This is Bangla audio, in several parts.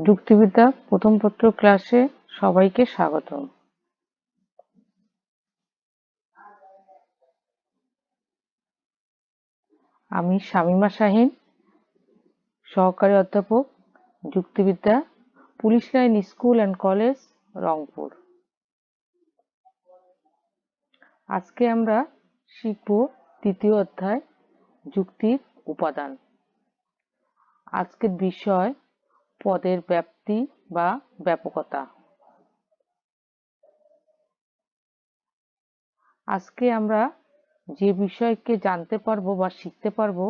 যুক্তিবিদ্যা প্রথম পত্র ক্লাসে সবাইকে স্বাগতম। আমি শামীমা শাহীন, সহকারী অধ্যাপক, যুক্তিবিদ্যা, police line school and college, Rangpur. আজকে আমরা শিখব তৃতীয় অধ্যায়, যুক্তির উপাদান। আজকের বিষয় পদের ব্যাপ্তি বা ব্যাপকতা। আজকে আমরা যে বিষয়কে জানতে পারবো বা শিখতে পারবো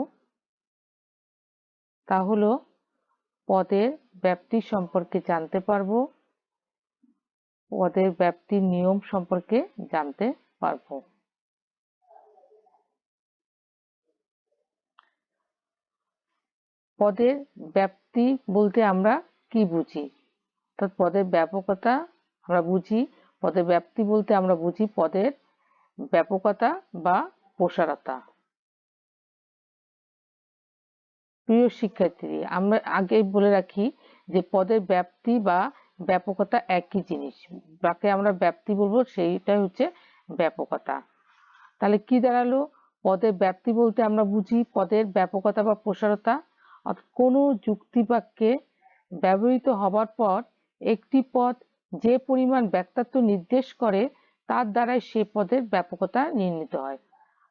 তা হলো পদের ব্যাপ্তি সম্পর্কে জানতে পারবো, পদের ব্যাপ্তির নিয়ম সম্পর্কে জানতে পারবো। পদের ব্যাপ্তি বলতে আমরা কি বুঝি? অর্থাৎ পদের ব্যাপকতা আমরা বুঝি, পদের ব্যাপ্তি বলতে আমরা বুঝি পদের ব্যাপকতা বা প্রসারতা। প্রিয় শিক্ষার্থী, আমরা আগে বলে রাখি যে পদের ব্যাপ্তি বা ব্যাপকতা একই জিনিস। যাকে আমরা ব্যাপ্তি বলবো সেইটাই হচ্ছে ব্যাপকতা। তাহলে কি দাঁড়ালো? পদের ব্যাপ্তি বলতে আমরা বুঝি পদের ব্যাপকতা বা প্রসারতা। অর্থাৎ কোনো যুক্তিবাক্যে ব্যবহৃত হবার পর একটি পদ যে পরিমাণ ব্যক্তাত্ব নির্দেশ করে তার দ্বারাই সে পদের ব্যাপকতা নির্ণীত হয়।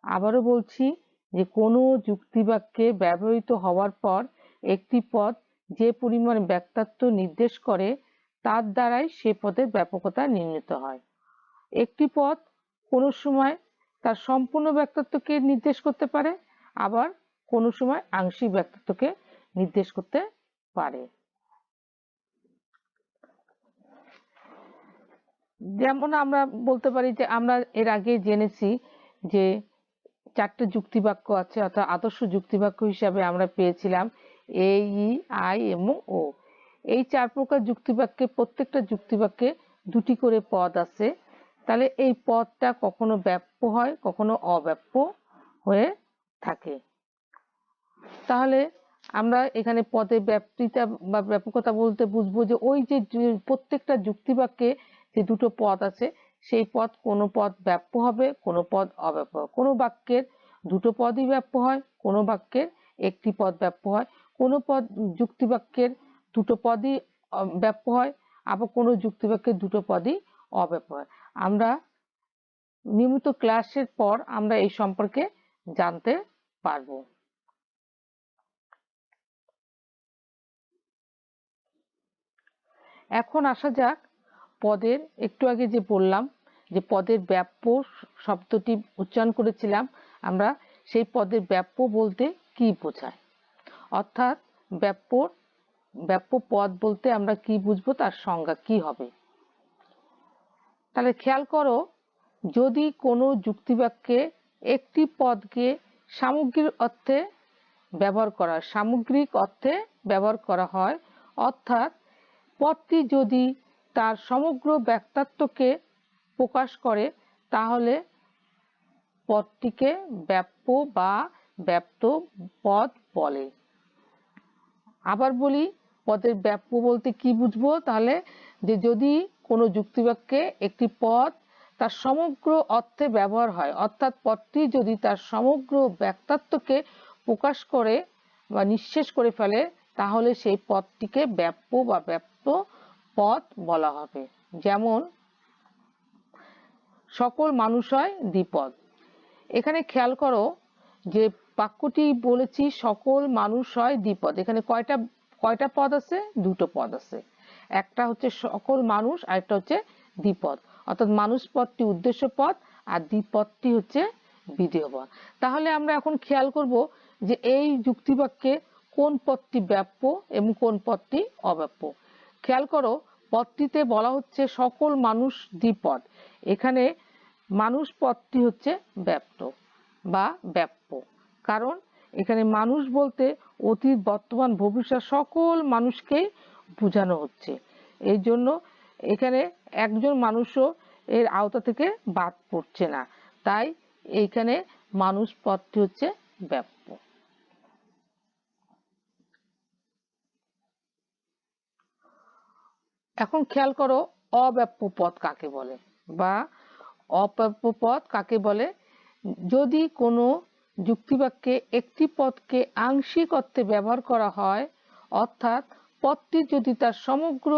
আবারও বলছি যে কোনো যুক্তিবাক্যে ব্যবহৃত হওয়ার পর একটি পদ যে পরিমাণ ব্যক্তাত্ব নির্দেশ করে তার দ্বারাই সে পদের ব্যাপকতা নির্ণীত হয়। একটি পদ কোনো সময় তার সম্পূর্ণ ব্যক্তিত্বকে নির্দেশ করতে পারে, আবার কোনো সময় আংশিক ব্যক্তিত্বকে নির্দেশ করতে পারে। যেমন আমরা বলতে পারি যে আমরা এর আগে জেনেছি যে চারটে যুক্তিবাক্য আছে, অর্থাৎ আদর্শ যুক্তিবাক্য হিসাবে আমরা পেয়েছিলাম এ, ই, আই এবং ও। এই চার প্রকার যুক্তিবাক্যে প্রত্যেকটা যুক্তিবাক্যে দুটি করে পদ আছে। তাহলে এই পদটা কখনো ব্যাপ্য হয়, কখনো অব্যাপ্য হয়ে থাকে। তাহলে আমরা এখানে পদের ব্যাপ্তিটা বা ব্যাপকতা বলতে বুঝবো যে ওই যে প্রত্যেকটা যুক্তিবাক্যে যে দুটো পদ আছে সেই পদ কোনো পদ ব্যাপ্য হবে, কোনো পদ অব্যাপ্য। কোনো বাক্যের দুটো পদই ব্যাপ্য হয়, কোনো বাক্যের একটি পদ ব্যাপ্য হয়, কোনো পদ যুক্তিবাক্যের দুটো পদই ব্যাপ্য হয়, আবার কোনো যুক্তিবাক্যের দুটো পদই অব্যাপ্য হয়। আমরা নিয়মিত ক্লাসের পর আমরা এই সম্পর্কে জানতে পারবো। এখন আসা যাক পদের, একটু আগে যে বললাম যে পদের ব্যাপ্য শব্দটি উচ্চারণ করেছিলাম আমরা, সেই পদের ব্যাপ্য বলতে কি বোঝায়, অর্থাৎ ব্যাপ্য পদ বলতে আমরা কি বুঝবো, তার সংজ্ঞা কি হবে। তাহলে খেয়াল করো, যদি কোনো যুক্তিবাক্যে একটি পদকে সামগ্রিক অর্থে ব্যবহার করা হয়, অর্থাৎ পদটি যদি তার সমগ্র ব্যক্তাত্বকে প্রকাশ করে তাহলে পদটিকে ব্যাপ্য বা ব্যাপ্ত পদ বলে। আবার বলি, পদের ব্যাপ্য বলতে কি বুঝবো? তাহলে যে যদি কোনো যুক্তিবাক্যে একটি পদ তার সমগ্র অর্থে ব্যবহার হয়, অর্থাৎ পদটি যদি তার সমগ্র ব্যক্তাত্বকে প্রকাশ করে বা নিঃশেষ করে ফেলে তাহলে সেই পদটিকে ব্যাপ্য বা ব্যাপ্ত পদ বলা হবে। যেমন সকল মানুষ হয় দ্বিপদ। এখানে খেয়াল করো যে বাক্যটি বলেছি সকল মানুষ হয় দ্বিপদ। এখানে কয়টা পদ আছে? দুটো পদ আছে। একটা হচ্ছে সকল মানুষ, আর একটা হচ্ছে দ্বিপদ। অর্থাৎ মানুষ পদটি উদ্দেশ্য পদ আর দ্বিপদটি হচ্ছে বিধেয় পদ। তাহলে আমরা এখন খেয়াল করব যে এই যুক্তিবাক্যে কোন পদটি ব্যাপ্য এবং কোন পদটি অব্যাপ্য। খেয়াল করো, পদটিতে বলা হচ্ছে সকল মানুষ দ্বিপদ। এখানে মানুষ পদটি হচ্ছে ব্যাপ্ত বা ব্যাপ্য, কারণ এখানে মানুষ বলতে অতীত, বর্তমান, ভবিষ্যৎ সকল মানুষকেই বোঝানো হচ্ছে। এই জন্য এখানে একজন মানুষও এর আওতা থেকে বাদ পড়ছে না, তাই এইখানে মানুষ পদটি হচ্ছে ব্যাপ্য। এখন খেয়াল করো অব্যাপ্য পদ কাকে বলে বা অব্যাপ্য পদ কাকে বলে। যদি কোনো যুক্তিবাক্যে একটি পদকে আংশিক অর্থে ব্যবহার করা হয়, অর্থাৎ পদটি যদি তার সমগ্র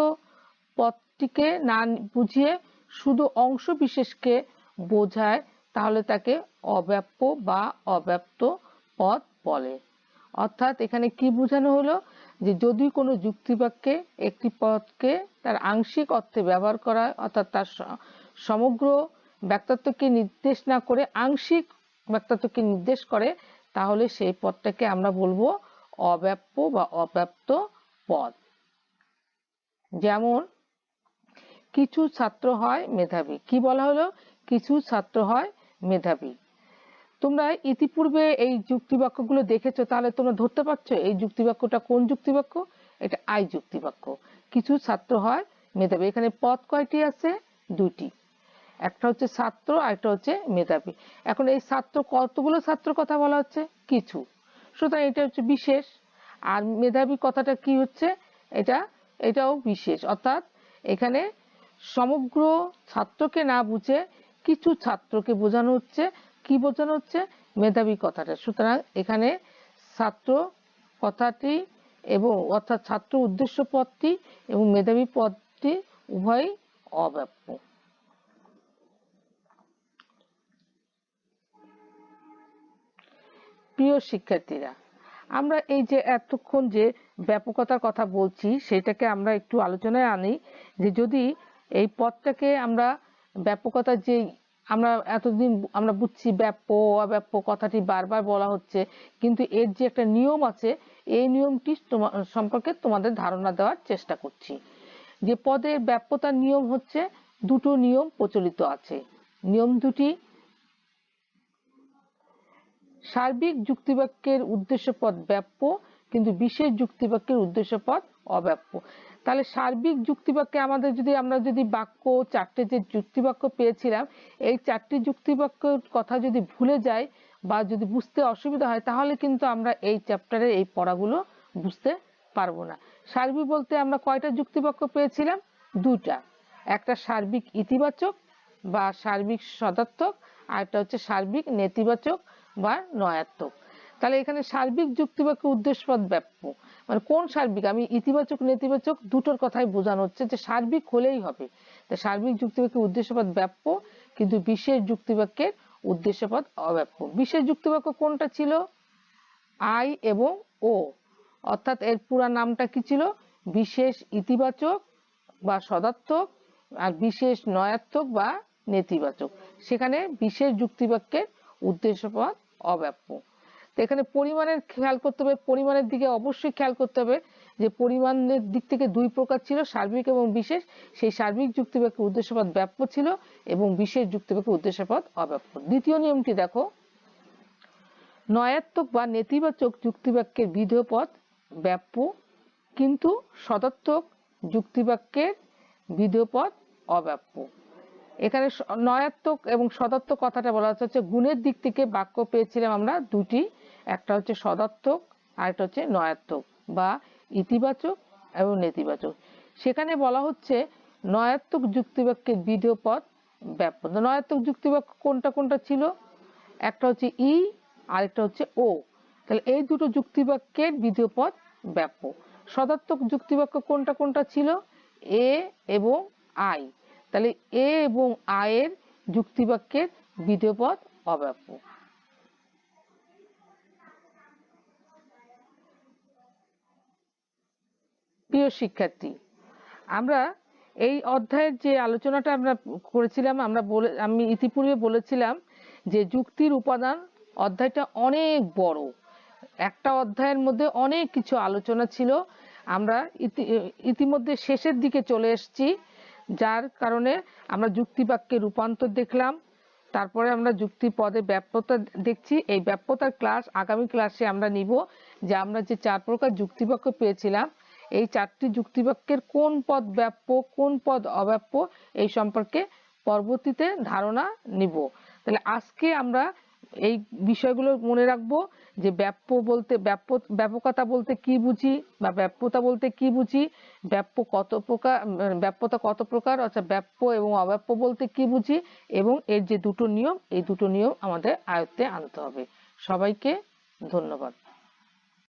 পদটিকে না বুঝিয়ে শুধু অংশ বিশেষকে বোঝায়, তাহলে তাকে অব্যাপ্য বা অব্যাপ্ত পদ বলে। অর্থাৎ এখানে কি বোঝানো হলো, যে যদি কোনো যুক্তিবাক্যে একটি পদকে তার আংশিক অর্থে ব্যবহার করা হয়, অর্থাৎ তার সমগ্র ব্যক্তিত্বকে নির্দেশ না করে আংশিক ব্যক্তিত্বকে নির্দেশ করে, তাহলে সেই পদটাকে আমরা বলবো অব্যাপ্য বা অব্যাপ্ত পদ। যেমন কিছু ছাত্র হয় মেধাবী, কি বলা হলো, কিছু ছাত্র হয় মেধাবী। তোমরা ইতিপূর্বে এই যুক্তিবাক্যগুলো দেখেছো, তাহলে তোমরা ধরতে পারছো এই যুক্তিবাক্যটা কোন যুক্তিবাক্য। এটা আই যুক্তিবাক্য। কিছু ছাত্র হয় মেধাবী, এখানে পদ কয়টি আছে, দুটি, একটা হচ্ছে ছাত্র আর একটা হচ্ছে মেধাবী। এখন এই ছাত্র, কতগুলো ছাত্র কথা বলা হচ্ছে, কিছু, সুতরাং এটা হচ্ছে বিশেষ। আর মেধাবী কথাটা কি হচ্ছে, এটাও বিশেষ। অর্থাৎ এখানে সমগ্র ছাত্রকে না বুঝে কিছু ছাত্রকে বোঝানো হচ্ছে। কি বোঝানো হচ্ছে, মেধাবী কথাটা। সুতরাং এখানে ছাত্র কথাটি এবং অর্থাৎ ছাত্র উদ্দেশ্য পদটি এবং মেধাবী পদটি উভয়ই অব্যাপ্য। প্রিয় শিক্ষার্থীরা, আমরা এই যে এতক্ষণ যে ব্যাপকতার কথা বলছি, সেটাকে আমরা একটু আলোচনায় আনি, যে যদি এই পদটাকে আমরা ব্যাপকতা, যে আমরা এতদিন আমরা বুঝছি ব্যাপ্য অব্যাপ্য কথাটি বারবার বলা হচ্ছে, কিন্তু এর যে একটা নিয়ম আছে, এই নিয়মটি সম্পর্কে তোমাদের ধারণা দেওয়ার চেষ্টা করছি। যে পদের ব্যাপ্যতার নিয়ম হচ্ছে, দুটো নিয়ম প্রচলিত আছে। নিয়ম দুটি, সার্বিক যুক্তিবাক্যের উদ্দেশ্যপদ ব্যাপ্য, কিন্তু বিশেষ যুক্তিবাক্যের উদ্দেশ্যপদ অব্যাপ্য। তাহলে সার্বিক যুক্তিবাক্যে আমরা যদি বাক্য, চারটে যে যুক্তিবাক্য পেয়েছিলাম, এই চারটি যুক্তিবাক্যের কথা যদি ভুলে যাই বা যদি বুঝতে অসুবিধা হয়, তাহলে কিন্তু আমরা এই চ্যাপ্টারের এই পড়াগুলো বুঝতে পারবো না। সার্বিক বলতে আমরা কয়টা যুক্তিবাক্য পেয়েছিলাম, দুটা, একটা সার্বিক ইতিবাচক বা সার্বিক সদার্থক, আর একটা হচ্ছে সার্বিক নেতিবাচক বা নয়াত্মক। তাহলে এখানে সার্বিক যুক্তিবাক্য উদ্দেশ্যপদ ব্যাপ্য, মানে কোন সার্বিক, আমি ইতিবাচক নেতিবাচক দুটোর কথাই বোঝানো হচ্ছে, যে সার্বিক হলেই হবে। সার্বিক যুক্তিবাক্যের উদ্দেশ্যপদ ব্যাপ্য, কিন্তু বিশেষ যুক্তিবাক্যের উদ্দেশ্যপদ অব্যাপ্য। বিশেষ যুক্তিবাক্য কোনটা ছিল, আই এবং ও, অর্থাৎ এর পুরা নামটা কি ছিল, বিশেষ ইতিবাচক বা সদার্থক আর বিশেষ নয়াত্মক বা নেতিবাচক। সেখানে বিশেষ যুক্তিবাক্যের উদ্দেশ্যপদ অব্যাপ্য। তো এখানে পরিমাণের খেয়াল করতে হবে, পরিমাণের দিকে অবশ্যই খেয়াল করতে হবে, যে পরিমাণের দিক থেকে দুই প্রকার ছিল, সার্বিক এবং বিশেষ। সেই সার্বিক যুক্তিবাক্যের উদ্দেশ্যপদ ব্যাপ্য ছিল এবং বিশেষ যুক্তিবাক্যের উদ্দেশ্যপদ অব্যাপ্য। দ্বিতীয় নিয়মটি দেখো, নয়াত্মক বা নেতিবাচক যুক্তিবাক্যের বিধেয় পদ ব্যাপ্য, কিন্তু সদার্থক যুক্তিবাক্যের বিধেয় পদ অব্যাপ্য। এখানে নয়াত্মক এবং সদার্থক কথাটা বলা হচ্ছে, গুণের দিক থেকে বাক্য পেয়েছিলাম আমরা দুটি, একটা হচ্ছে সদার্থক আর একটা হচ্ছে নয়াত্মক বা ইতিবাচক এবং নেতিবাচক। সেখানে বলা হচ্ছে নয়াত্মক যুক্তিবাক্যের বিধেয় পদ ব্যাপ্য। নয়াত্মক যুক্তিবাক্য কোনটা কোনটা ছিল, একটা হচ্ছে ই আর একটা হচ্ছে ও। তাহলে এই দুটো যুক্তিবাক্যের বিধেয় পদ ব্যাপ্য। সদার্থক যুক্তিবাক্য কোনটা কোনটা ছিল, এ এবং আই। তাহলে এ এবং আয়ের যুক্তিবাক্যের বিধেয় পদ অব্যাপ্য। প্রিয় শিক্ষার্থী, আমরা এই অধ্যায়ের যে আলোচনাটা আমরা করেছিলাম, আমি ইতিপূর্বে বলেছিলাম যে যুক্তির উপাদান অধ্যায়টা অনেক বড়, একটা অধ্যায়ের মধ্যে অনেক কিছু আলোচনা ছিল। আমরা ইতিমধ্যে শেষের দিকে চলে এসেছি, যার কারণে আমরা যুক্তিবাক্যের রূপান্তর দেখলাম, তারপরে আমরা যুক্তি পদে ব্যাপ্যতা দেখছি। এই ব্যাপ্যতার ক্লাস আগামী ক্লাসে আমরা নিব, যে আমরা যে চার প্রকার যুক্তিবাক্য পেয়েছিলাম, এই চারটি যুক্তিবাক্যের কোন পদ ব্যাপ্য কোন পদ অব্যাপ্য, এই সম্পর্কে পরবর্তীতে ধারণা নিব। তাহলে আজকে আমরা এই বিষয়গুলো মনে রাখবো যে ব্যাপকতা বলতে কি বুঝি বা ব্যাপ্যতা বলতে কি বুঝি, ব্যাপ্যতা কত প্রকার, অর্থাৎ ব্যাপ্য এবং অব্যাপ্য বলতে কি বুঝি, এবং এর যে দুটো নিয়ম, এই দুটো নিয়ম আমাদের আয়ত্তে আনতে হবে। সবাইকে ধন্যবাদ।